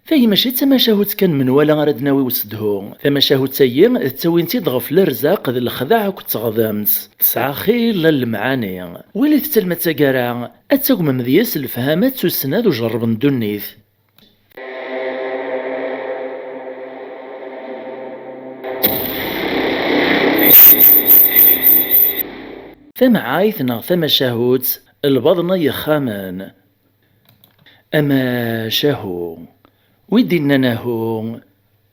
فهي ماشي تماشاهوت كان من ولا غراد ناوي وسدهو، تماشاهوت هي تساوينتي غف الرزاق ذ الخداع كتغضمت تسعى خير للمعاني ولي تتلمت تاكارا اتاكم مدياس الفهامات والسناد وجرب ندنيث. ثم عايثنا ثم شاهوت البضن يخامان أما شاهو ويدينا ناهو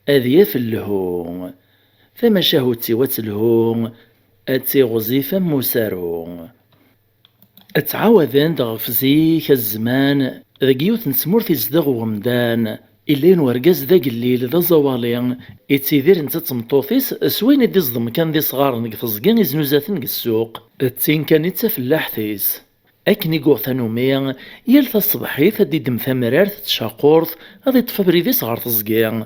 أذياف اللهو ثم شاهوت سوات الهو أتي غزيفا مسارو أتعاوذن دغف زيك الزمان ذاكيوت نسمورتي زدغ ومدان إلين ورقاز ذاك الليل ذا زوالين إتيذير انت تمطوثيس سوين دي صدم كان دي صغار نقف زقان يزنوزاتن السوق التين كان يتفلاحثيس أكني قوثانومي يلث الصبحيث دي دم ثمرارت تشاقورث غادي تفبري دي صغار تزقان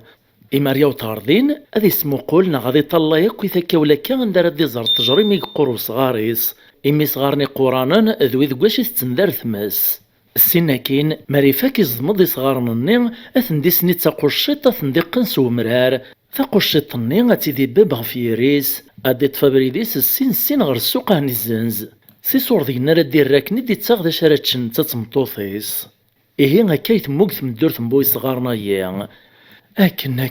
إماريا وطاردين غادي اسمو قولنا غادي طلا ياكو ثكا ولا كان دار دي زار تجريمي قرو صغاريس إمي صغارني قرانا ذوي ذقواش تندار ثماس السنة كين ماريفا كيزدمض صغارني أثندي سنيت تاقوشيط أثندي قنس ومرار ثاقوشيط ني أتيدي باب غفيريس أدي تفابريديس السين غير السوق هاني الزنز سي صور دينا راه دير راكني دي تاغدا شاراتشن تتمطوطيس إيه هكا يتموك تمدور تنبوي صغارنا يا أكن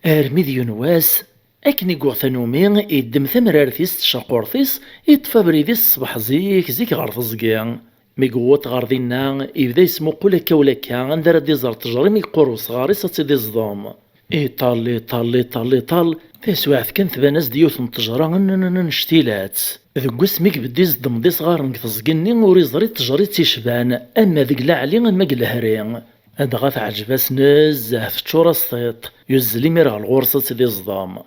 أرمي ديون واس أكني قوثانومي يدم ثمرارثيس تشاقورثيس يتفابريديس الصباح زيك غار تزقيا ميقوات غار دينا يبدا يسمو قولك ولكا عندها دي زار تجري ميقورو صغاري ساتي صدام طال تسواعث كان ثباناس ديوث نتجرى نشتيلات ذوك اسميك بدي صدم دي صغار نكتزقني وريزري تجري تيشبان أما ذيك لا علي ما قلهرين هاد غاث عجباس نزاه تشورا سطيط يزلي ميرا الغورصة دي صدام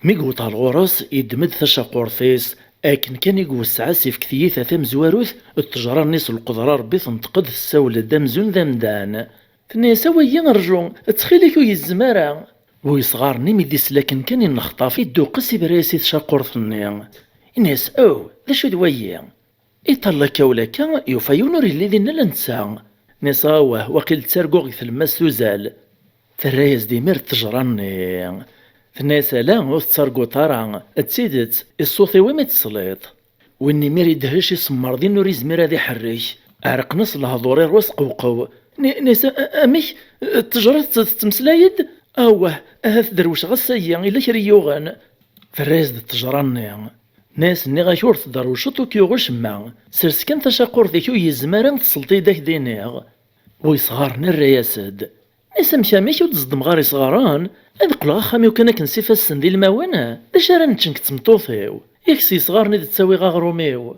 ميقوط الغورص يدمد ثشاقورثيس أكن كان يقوسع سيف كثيثة ثم زواروث التجارة الناس القدرة ربي تنتقد الساولة دامزون دامدان تناس ويا نرجو تخيلك يزمارا ويصغارني ميدي سلاكن كان ينخطافي دوقس براسي تشاقور ثنيا الناس ذا شو دويا إطلع كولاكا يوفا يونور اللي ذينا لنسا نساوه وقيل تسرقو غيث الماس تزال ثرايز ديمير تجراني الناس لا وستسرقو طارا تسيدت الصوثي وما تسليط واني ميري دهش يسمر دي نوري زميرا ذي حريش عرق نص لهضوري روس قوقو ناس اميش تجرت تمسلايد هاث دروش غسيا إلا كريوغان فراز التجران ناس ني غاشورت دروشتو كيوغش ما سرس كان تشاقور ذيكو يزمارا تسلطي داك دينيغ ويصغارنا الرياسد ناس مشاميش وتزدم غاري صغاران هذاك الغاخامي وكان كنسي فاسن ديال الموانا باش راه نتشنك تمطوطيو يكسي صغارني تساوي غاغروميو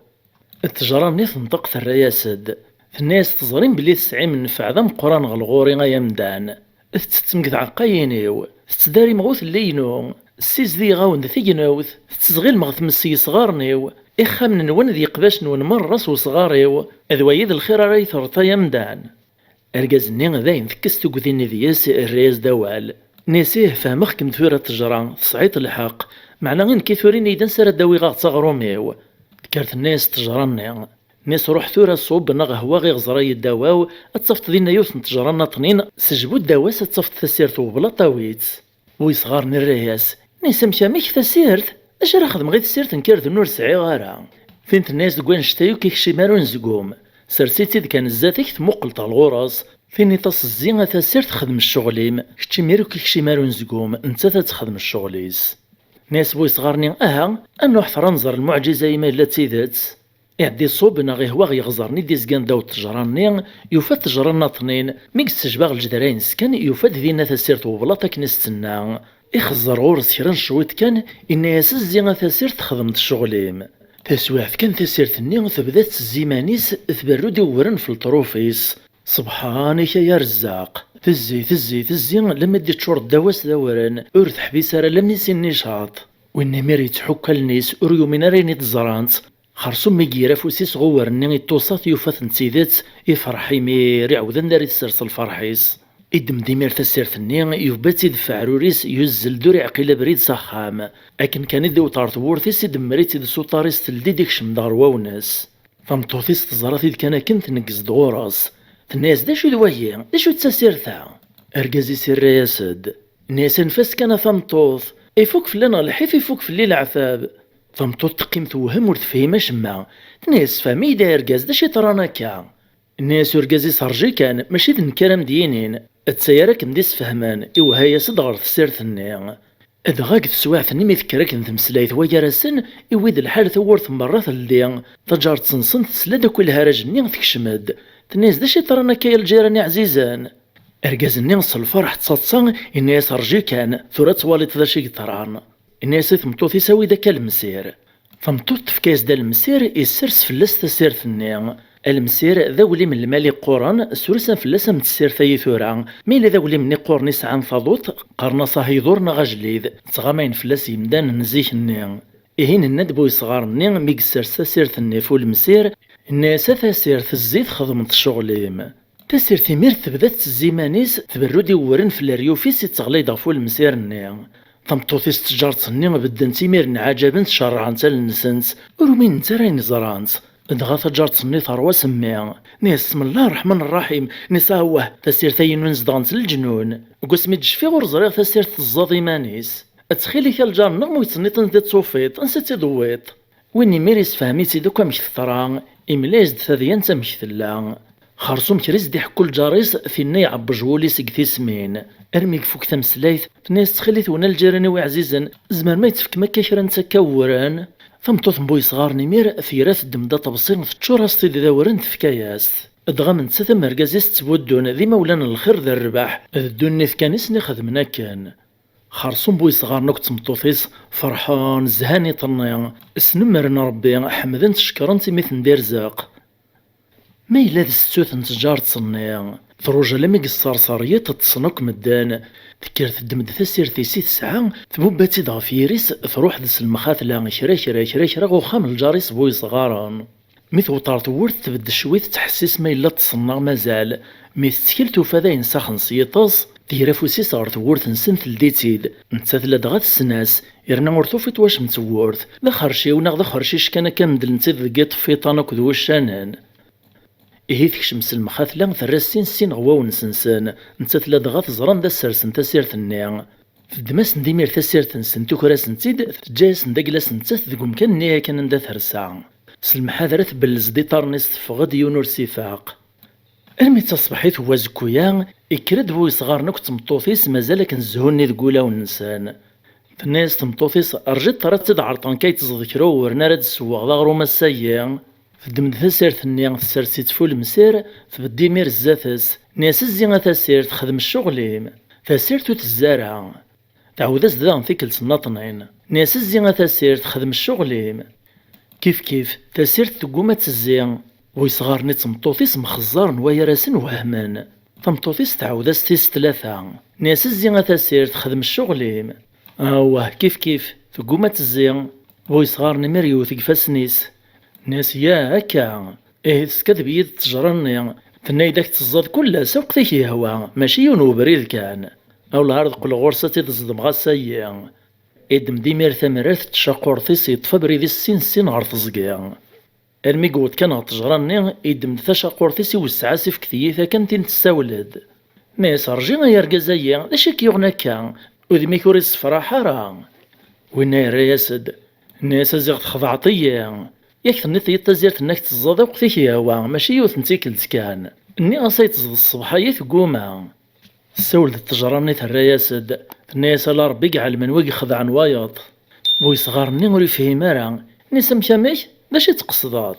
التجراني تنطق في الرياسد الناس تزرين بلي تسعي من نفع ذا مقران غلغوري غايا مدان تتمكد عقاينيو تتداري مغوث اللينو السيز ذي غاون ذي ثيقنوث تتزغيل مغث مسي صغارنيو إخا من نون ذي قباش نون مرس وصغاريو أذويد الخير راي ثرطا يمدان أرقازني ذاين ذكستو قذيني ذياس الرياز دوال ناسيه فهمخ كم ثورة تجران تصعيط الحق معنا غين كيثورين يدن سر الدوي غاغ تغروميو كارت الناس تجراني ناس روح ثورة صوب نغهوا غير غزراي الدواو اتصفت ذينا يوث نتجران ناطنين سجبو الدواس اتصفت ثسيرتو بلا طاويت ويصغارني الرياس ناس مشاميك ثسيرت اش راه خدم غير ثسيرت نكرت النور سعي غارا فين الناس دقوان شتايو كيكشي مارو نزقوم سرسيتي كان زاتيك تمقلط الغراس فيني تصزي ثسيرت تخدم الشغليم كتشي ميرو كيكشي مارو نزقوم انت تخدم الشغليس ناس بوي صغارني انو حفر نظر المعجزة يما لا تيدات يعدي صوبنا غي هو غيغزرني دي زكان داو تجراني يوفا تجران ناطنين ميكس شباغ الجدرين سكان يوفا دينا ثسيرت وبلاطا كنستنا يخزر غورس كيران شويت كان إن ياسزي ثسيرت تخدمت الشغليم تسواعف كان ثسيرتني تبدات الزيمانيس ثبرو دورن في الطروفيس سبحانك يا رزاق تزي لما دي تشور الدواس دوران ارث حبيس راه لم يسن نشاط وإن ميري تحك النيس اريو من ريني تزرانت خرصو ميقيرا فوسيس غورني يتوسط يوفات نتيدات يفرحي ميري عودن داري تسرس الفرحيس إدم ديمير تسيرتني يوبات يدفع روريس يزل دوري عقيلة بريد ساخام أكن كان يدو طارت بورثيس يدمريت يدسو طاريس تلدي ديك شمدار واوناس فمطوثيس تزرات إذ كان كنت نقز دغوراس الناس دا شو دواهي دا شو تساسيرتا أرجازي سير يا سد، ناس نفس كان ثمطوث يفوك فلان الحيف يفوك في الليل عفاب. ثمطوث تقيم توهم ور تفهماش ما تناس فهمي دا أرجاز دا شي طرانا كا. الناس أرجازي صرجي كان ماشي ذن كلام دينين التسيارك مديس فهمان إوهايا سد غير تسيرت النيا. أدغاك تسواعثني ميذكرك نتمسلايت ويراسن إويد الحال ثورت مرات اللي تجار تسنسن تسلا كل هرج تكشمد تناس دا شي طرانا كايا الجيراني عزيزان. أرجاز الناس الفرح تصاتصا الناس رجي كان ثورات والد ذا شي طران. الناس ثمطوط يساوي داك المسير ثمطوط تفكاس دا المسير يسرس فلاس تسيرت النيا. المسير ذا ولي من المالي قران سورسا فلاسا متسير ثاي ثورا ميلا ذا ولي من قور نسعان فضوط قرنا صاحي دورنا غجليد تغامين فلاس يمدان نزيك النيا. إهين الندبو يصغار النيا ميك سرسا سيرت النيفو المسير الناس تسيرت الزيت خدمت الشغليم. تسير ثمير تبدات الزيمانيس تبرودي ورن في الريوفيس يتغلي ضافو المسير النيا. ثمطوثيس تجارت النيا بدن تيمير نعجبن تشرعن تال النسنس ورومين نتارين زرانت. دغا تجارت الني ثروة سميع ناس بسم الله الرحمن الرحيم نساوه تسير ثاين ونزدانت الجنون وقسمي تجفي غور زريغ تسير تزاضي مانيس اتخيلي كالجار نغمو يتسنيطن دي تصوفيط انساتي دويط ويني ميريس فهميتي دوكا مكثران إملاز ثاذيان تمكثلا خرصوم كريز دي حكو الجاريس فينا يعبجولي سقثي سمين ارميك فوق تمسلايث ناس تخليث ونا الجيراني وعزيزا زمان ما يتفك مكا كرا تكوران ثمطوث مبوي صغار نمير ثيرات الدمدة طبسين تشوراس تيدي داورن تفكاياس ادغا من تساثا مركزيس تبودون ذي مولانا الخير ذا الرباح الدوني ثكانيسني خدمنا كان خرصوم بوي صغار نوك تمطوثيس فرحان زهاني طنيا سنمرنا ربي حمدن تشكرن تيميث ندير زاق ما إلا ذا ستوث نتجار تصنيا ثروجا لمي قصار تتصنوك مدان تكرت الدمد ثسير ثيسي تسعة تبوباتي دغا فيريس تروح دس المخاثلة شرا وخام الجاريس بوي صغاران ميث وطارت ورث تبد شويت تحسيس ما إلا تصنع مازال ميث تكلتو فذا ينساخن سيطاس تيرا فوسيس غار ثورث نسن ثلديتيد نتاثلا دغا السناس يرنا ورثو فيت واش متورث ذا خرشي وناغ ذا خرشيش كان كامدل نتيد ذقيت فيطانا كذو الشانان إيه تكشمس المخاثلة ثراسين سين غواو نسنسان نتاثلا دغا تزران ذا السرسن تسيرت النيا في الدماس نديمير تسيرت نسن توكراس نتيد تجاس ندقلاس نتاث ذقوم كان نيا كان ندا ثرسا سلمحاذرة بلز دي طارنيس تفغد يونور سيفاق أرمي تصبحيت هو زكويا إكرد بوي صغار نوك تمطوثيس مازال كنزهوني ذقولا ونسان فالناس تمطوثيس أرجيت طرات تد عرطان كي تزذكرو ورنا راد السواغ ذا غروما السايا في الدمد ثسيرت النيا تسرسيت فول المسير تبدي مير الزاثس ناس الزينة تسير تخدم الشغليم تسيرتو تزارع تعوداس ذا نثيكل سناطنين ناس الزينة تسير تخدم الشغليم كيف تسيرت تقومة الزين ويصغار نيت تمطوثيس مخزار نوايا راسن وهمان تمطوثيس تعوداس تيس ثلاثة ناس الزينة تسير تخدم الشغليم واه كيف تقومة الزين ويصغار نميريو ثقفاسنيس ناس يا هكا سكذب يد تجرني تناي داك تزاد كل سوق ذيك يهوى ماشي يونو بريد كان او الهارد قل غورسة تزدم غاسايا ادم ديمير ثمرات تشاقور ثيس يطفى بريد السين غار تزقيا الميقوت كان تجرني ادم تشاقور ثيس يوسعاسي في كثيثا كان تين تستولد ما يسرجي يرقى زيا لاشي كيغنا كان وذي ميكوريس فرحة راه وين ياسد الناس زيغ تخضعطيا ياك ثنيت يتزيرت انك تزاد وقتيك ياوا ماشي يوث نتيكلت كان اني اصيت تزد الصباحية قوما السول التجراني الرياسد الناس على ربي قعل من وقي خضع نوايط بوي صغار ني وري فيه مارا نسم كاميك باش تقصدات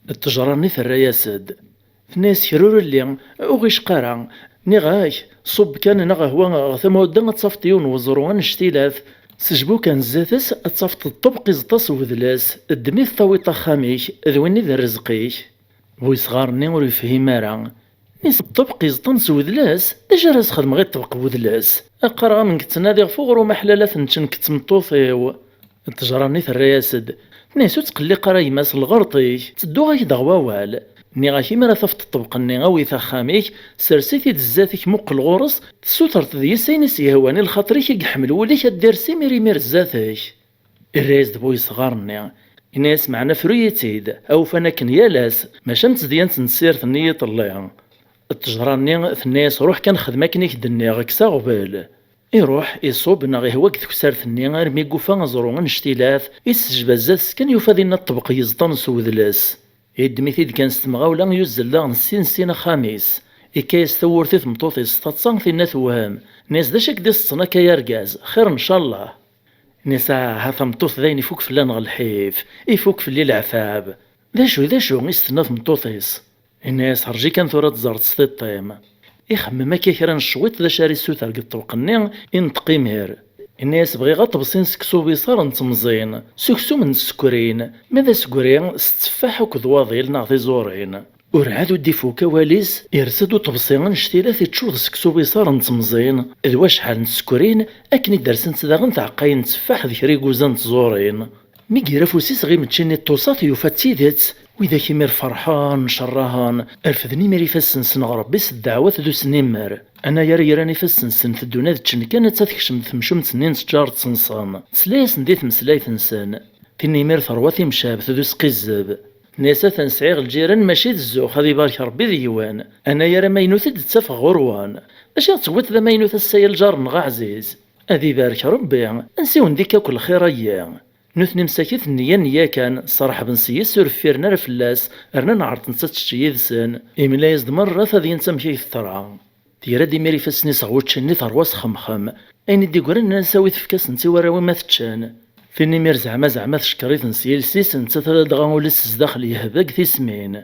التجراني الرياسد الناس يرور اللي وغيش قرا ني غايش صب كان نغا هو ثم ودنا تصفتيون وزروان شتيلاث سجبو كان زاتس اتصفت الطبق زطاس وذلاس الدميث طويطة خاميش ذويني ذا رزقيش بوي صغار ني وري فيه مارا نيس الطبق زطنس وذلاس ديجا راس خدم غير الطبق وذلاس اقرا من كتنادي فوغرو محلالة ثنتشن كتمطوطيو التجراني الرياسد نيسو تقلي قرا يماس الغرطي تدو غاك دغواوال ني غاكي مرا ثفت الطبق ني غاوي ثخاميك سرسيتي دزاتيك موق الغرس تسوترت ذي سينيس يهواني الخاطريك يحمل وليك دير سيميري مير زاتيك الريز دبوي صغارني الناس معنا فريتيد او فانا كن يالاس ماشا متزديان تنسير ثنية طليا التجراني ثنياس روح كان خدمة كنيك دنيا كسا غبال. يروح يصوب ناغي هو كسار ثني غير مي قوفا زرو نشتيلاث يسجبزاس كان يفادينا الطبق يزطن سوذلاس. يدمي ثيد كان ستمغا ولا يزل داغ سين خاميس. إكايس ثورتي ثمطوطي ستتصان ثينا ثوام. ناس داشك دي الصنا كيرقاز خير إن شاء الله. نسا ها ثمطوط ذاين يفوك فلان غالحيف يفوك في الليل عفاب. ذا شو يستنى ثمطوطيس. الناس رجي كان ثورة زارت سطيطيم. يخمم هكا كرا نشويط ذا شاري السوثر قد طبقني ينطقي مير. الناس بغي غطبسين سكسو بيصار نتمزين سكسو من السكرين ماذا سكرين ستفاح وكذواضيل ناغ زورين ورعادو ديفو كواليس يرسدو طبسين نشتيلا تشوض سكسو بيصار نتمزين ذوا شحال نسكرين اكني درسن تداغن تعقاين تفاح ذكري كوزان تزورين مي كيرا فوسيس غي متشني الطوسات يوفا تيدت وإذا كيمير فرحان شراهان أرفدني ميري فاسنسن غربيس الدعوات دو سنيمر أنا يراني فاسنسن تدونا ذتشن كانت تثكشم ثمشم تسنين تجار تسنصان سلايس نديت مسلاي تنسان تني مير ثرواتي مشاب ثدو سقيزب ناسا تنسعيغ الجيران ماشي الزوخ هذي بارك ربي ديوان أنا يرى ماينوث تتسافغ غروان أشي تصوت ذا ماينوث السيل جار نغا عزيز أذي بارك ربي أنسيون ديكا كل خير أيام نثني مساكيت نيا كان صراحة بنسيا سورفيرنا رفلاس رنا نعرض نسات الشي ذسان إملا يزد مرة ثادي ينسام كي الثرى تيرا دي ميري فاسني صغوتشني ثرواس خمخم أين دي قرن نساوي تفكاس نتي وراوي ما تتشان فيني مير زعما تشكريت نسيا لسيس نتا ثلاث غاولس داخل يهباك في سمين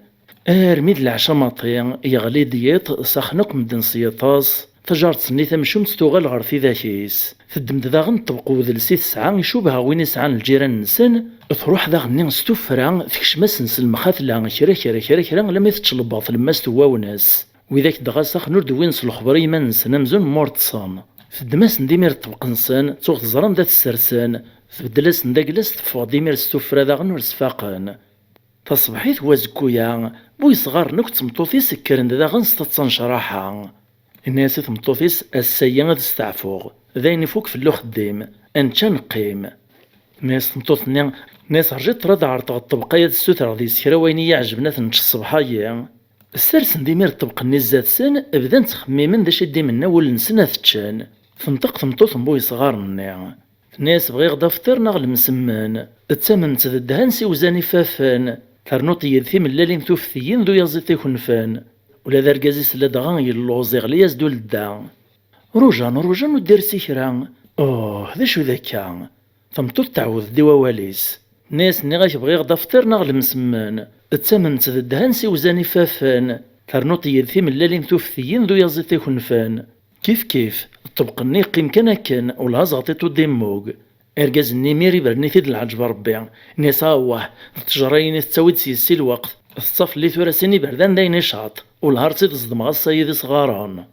أرميد العشا ماطيا يغلي ديات ساخنق مدن سيطاس تجارت سني تمشوم تستوغل غير في ذاكيس تدمد داغن طبقو ذا لسيت ساعة يشوبها وين يسعان الجيران نسن تروح داغن ستوفرا تكشمس نس المخاثلة كرا لما يتشلباط لما ستوا وناس وذاك دغاسخ نورد وين الخبري ما نسن مزون مورتصان تدماس نديمير طبق نسن توغ تزران ذات السرسان تبدلاس نداكلاس تفوق ديمير ستوفرا داغن ورسفاقان تصبحيت وازكويا بوي صغار نكت تمطوطي سكرن داغن ستتصن شراحة الناس تمطوطيس السيا غاد استعفوغ ذاين يفوك في اللو خديم انتا نقيم ناس تمطوطني ناس رجيت راد عرض الطبقية السوتر غادي سكرا وين يعجبنا تنش الصباحية السرسن ديمير الطبق النزات سن بدان تخميمن داش يدي منا ول نسنا تتشان فنطق تمطوط بوي صغار ني الناس بغي غدا فطر ناغ المسمان الثمن تذدهان سي وزاني فافان ترنوطي يدثي من لالين توفثيين ذو يزيتي خنفان ولا ذا ركازي سلا دغان يلوزي غليا زدو للدا روجان ودير سيكرا ذا شو ذاكا تمطوط تعوذ دي وواليس ناس ني غايبغي غدا فطر ناغ المسمان الثمن تذدهان سي وزاني فافان ترنوطي يدثي من لالين توفثيين ذو يزيتي خنفان كيف الطبق الني قيم كان والهاز غطيتو ديموغ اركاز النيميري برني ثيد العجب ربي نيصاوه التجرين تساويد سيسي الوقت الصف اللي ثوراسيني بردان داين يشاط والهار تصدم غصايد صغاران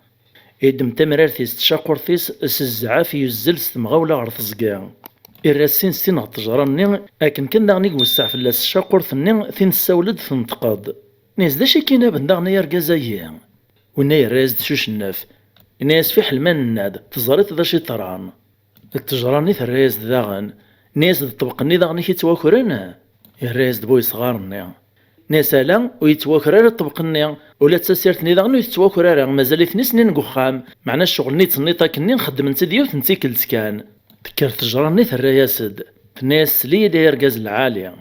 يدم تمرار تيس تشاقور تيس سزعا في يزل ستمغاولا غير تزكا الراسين سين التجراني لكن كان داغني وسع في اللاس الشاقور ثني ثين السولد تنتقاد ناس داشي كينا بنداغني يركازايا وناي الراز شوش الناف ناس في حلمان الناد تزاريت ذا شي طران التجراني الراز داغن ناس الطبقني داغني كيتواكرن الراز بوي صغارني ناس لا ويتواكرر الطبقني ولا تسيرتني داغن ويتواكرر مازال اثنين سنين قخام معنا الشغل نيت نيطا كني نخدم نتا ديوث نتيكلت كان تكر تجراني الرياسد الناس لي داير كاز العالية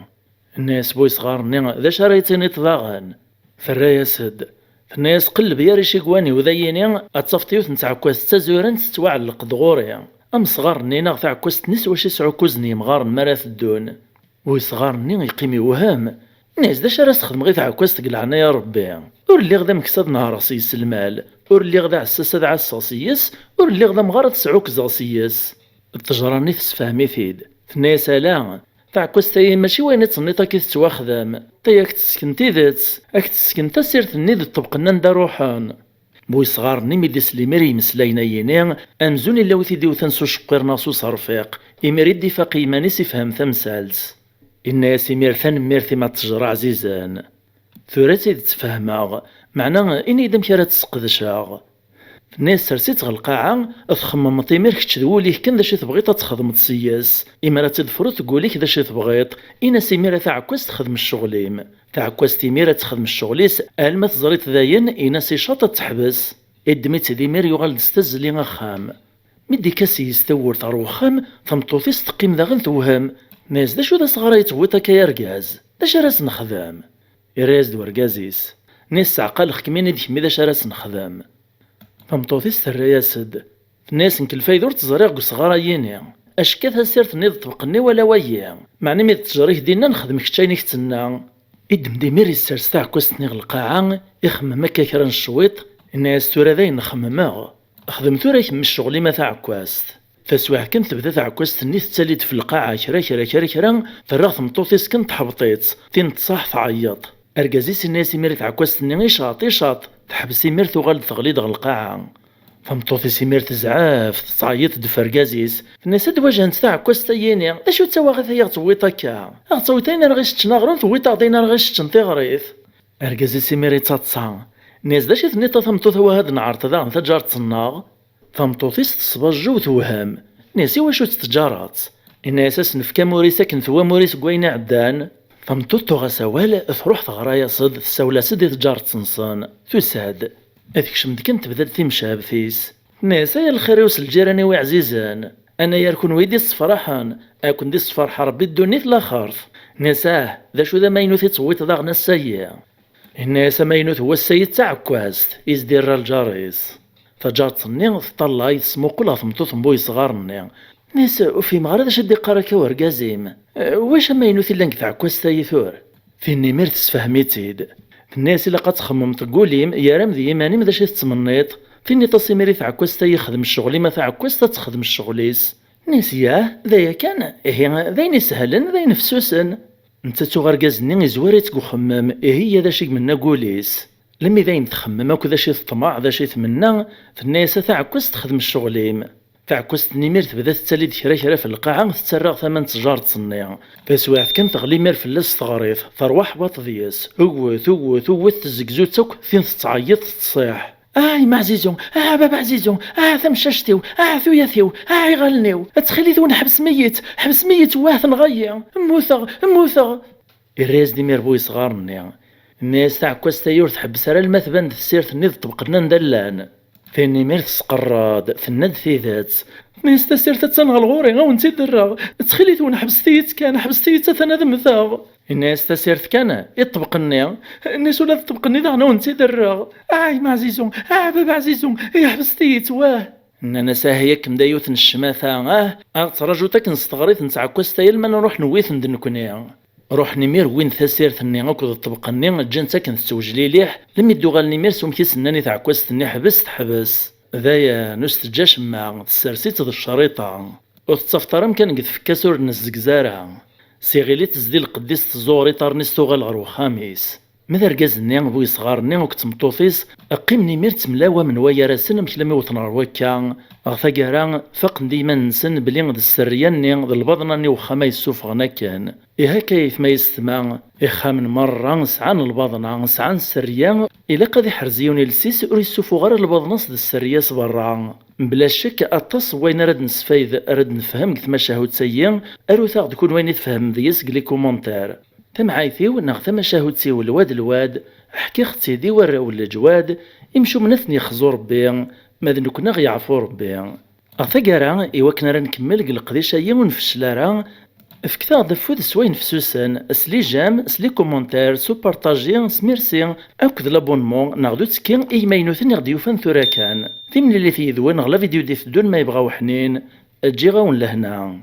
الناس بوي صغارني ذا شريتني تضاغن في الرياسد الناس قلب يا ريشي كواني وذيني اتصفتيوث نتعكوز تزورن تتوعلق دغوريا ام صغارني ناغ تعكوز نس واش يسعكوزني مغار مراث الدون وي صغارني يقيمي وهام الناس داش راه تخدم غير تعكوز تقلعنا يا ربي ور اللي غدا مكسد نهار راسيس المال ور اللي غدا عساس هذا عساسيس ور اللي غدا مغار تسعوك زاسيس التجراني تسفهمي فيد الناس لا تعكوز تاي ماشي وين تصنيطا كي تتواخدم تاياك تسكنتي ذات اك تسكنتا سيرت النيد الطبقنا ندا روحان بوي صغار نيمي دي سليميري مسلاينا ينين امزوني لو تيدي وثنسو شقير ناسو صرفيق يميريد دي فاقي ماني سيفهم ثمسالس الناس يميرثن ميرثي ما تجرى عزيزان ثوراتي تفهماغ معنى اني دم كرا تسقدشاغ الناس سرسيت غالقاعة تخمم طيمير كتش ذوليه كان ذا شي تبغيط تخدم تسياس إما لا تدفرو تقوليك ذا شي تبغيط إنا سيميرا تاعكواس تخدم الشغليم تاعكواس تيميرا تخدم الشغليس ألما تزريت ذاين إنا سي شاطة تحبس إدميت ديمير يغال دستزلي غخام مدي كاسي يستور تاروخام ثمطوثيس تقيم ذا غن توهم ناس ذا شو ذا صغارا يتويتا كيا رقاز ذا شراس نخدم يراز دو رقازيس ناس عقال خكمين ديك ذا شراس نخدم ثمطوثيس ترياسد الناس نكلفاي دور تزريغ قصغارا ييني اشكاثها سيرت نيض طبقني ولا ويا معني ميد تجريه دينا نخدم كتشايني كتنا إدم ديمير يسرس تاع كوستني غالقاعة يخمم هكا كرا الشويط الناس تورا ذاين نخممها خدم ثورا يكمل شغلي ما تاع كواست فسواح كنت تبدا تاع كواست نيت تساليت في القاعة كرا فراغ ثمطوطيس كنت حبطيت تين تصاح تعيط اركازيس الناس يمير تاع كواست ني شاط تحبس يمير ثغال تغليد غالقاعة فمطوطيس يمير تزعاف تعيط دفركازيس الناس دواجه تاع كواست ييني اشو تسوا غير هي تويطا كا غتويطين راه غيش تناغرون تويطا دينا راه غيش تنتيغريث اركازيس يمير تاتصا ناس داش ثنيطا ثمطوث هو هاد نعرت ذا تجار تصناغ ثمطوثيس تصبج وتوهم ناسي واش تتجارات إن أساس نفكا موريسا كنثوا موريس قوينا عدان ثمطوث غسوال تروح تغرايا صد تساولا سد تجار تصنصان تساد هذيك شمد كنت بدات تيمشابثيس ناسا يا الخير يوصل الجيراني وعزيزان أنا يركن ويدي الصفراحان أكون دي الصفرحة ربي الدنيا لا خارف ناساه ذا شو ذا ماينو تصويت ضاغنا السيئة الناس ماينوت هو السيد تاع كواست يزدير الجاريس فجات صني تطلع يسمو كلها ثمطوث مبوي صغارني ناس وفي مغرب شدي قراكا ورقازيم واش ماينوت الا تاع كواست يثور فيني مير تسفهميتيد الناس الا قد تخمم تقوليم يا رام ذي ماني ماذا شي تمنيط فيني تصيميري تاع كواست يخدم الشغل ما تاع كواست تخدم الشغليس ناس ياه ذايا كان هي ذاين سهلن ذاين فسوسن انت تغرقزني زواريت وخمم هي ذا شي منا قوليس لمي ذاين تخمم اكو ذا شي طمع ذا شي تمنى في الناس تاع كوست تخدم الشغليم تاع كوست نيمير تبدا تسالي كرا في القاعه تسرغ ثمن تجار تصنيع فسواح كان تغلي مير في اللص تغريف تروح باطديس هو تزكزوتك فين تعيط تصيح معزيزو بابا عزيزو ثم شاشتيو ثويا يغلنيو تخلي ذو نحبس ميت واه نغيا موثغ الريز ديمير بوي صغارني الناس تاع كوستا يور تحبس على المثبن السيرت نيض طبقنا ندلان فيني مير تسقراد في الند ذات ناس تسيرت تنغلغوري غا ونتي درا تخلي ذو نحبس ثيت كان حبس ثيت تنادم ثاغ الناس تسيرت كان يطبقني الناس ولا تطبقني ذا ونتي درا معزيزو بابا عزيزو يحبس ثيت واه انا ساهيك مدايوت الشماثه تراجوتك نستغريت نتاع كوستا يلما نروح نويث ندنكني روح نمير وين ثاسيرت ني اكو طبقني جنتا كنت توجلي ليح لم يدو غال نمير سومكيس انني تاع كوست ني حبس ذايا نستجاش مع تسرسيت ذا الشريطه وتصفتر كان قد فكاسور نزكزارها سيغيلي تزدي القديس تزوري طارنيستو غالغرو خاميس ماذا رقازني بوي صغارني وكتمطوفيس اقيم نمير تملاوى من ويا راسن مكلمي وتنار وكا غثا كارا فاق ديما نسن بلي غد السرياني غد البضناني وخا ما يسوفغنا كان كيف ما يستمع من مرة نسعان البضنا نسعان السريان إلا قد يحرزيوني لسيس وريسوفو غير البضناس د السرياس برا بلا شك أطاس وين رد نسفايد رد نفهم كيف ما شاهد سيان أروثاغ تكون وين يتفهم ذيس قلي كومونتير تمعايثيو ناغ ثما شاهد سيو الواد حكي ختي دي وراو الجواد يمشو من اثني خزور ربي ماذا نكون غيعفو ربي أثقارا إوا كنا راه نكمل قلقديش أيا ونفشل راه فكثا ضفود سوين فسوسن سلي جام سلي كومونتير سو بارطاجي سميرسي اكد لابونمون ناخدو تسكين اي ماينوثن يغدي يوفن ثورا كان في من اللي في ذوين غلا فيديو دي دون ما يبغاو حنين تجي غاون لهنا